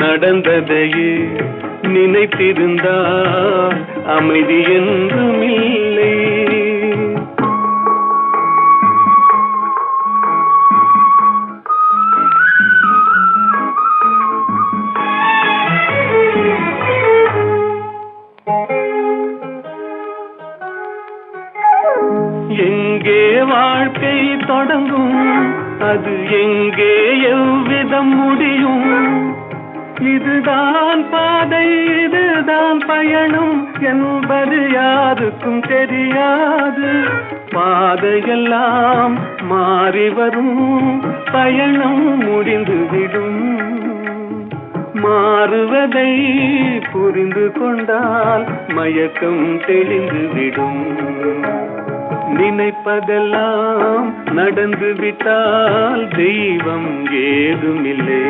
நடந்ததையே நினைத்திருந்தால் அமைதி என்றும் இல்லை. எங்கே வாழ்க்கை தொடங்கும், அது எங்கே எவ்விதம் முடியும்? இதுதான் பாதை, இதுதான் பயணம் என்பது யாருக்கும் தெரியாது. பாதையெல்லாம் மாறி வரும், பயணம் முடிந்துவிடும். மாறுவதை புரிந்து கொண்டால் மயக்கம் தெளிந்துவிடும். நினைப்பதெல்லாம் நடந்து விட்டால் தெய்வம் ஏதுமில்லை.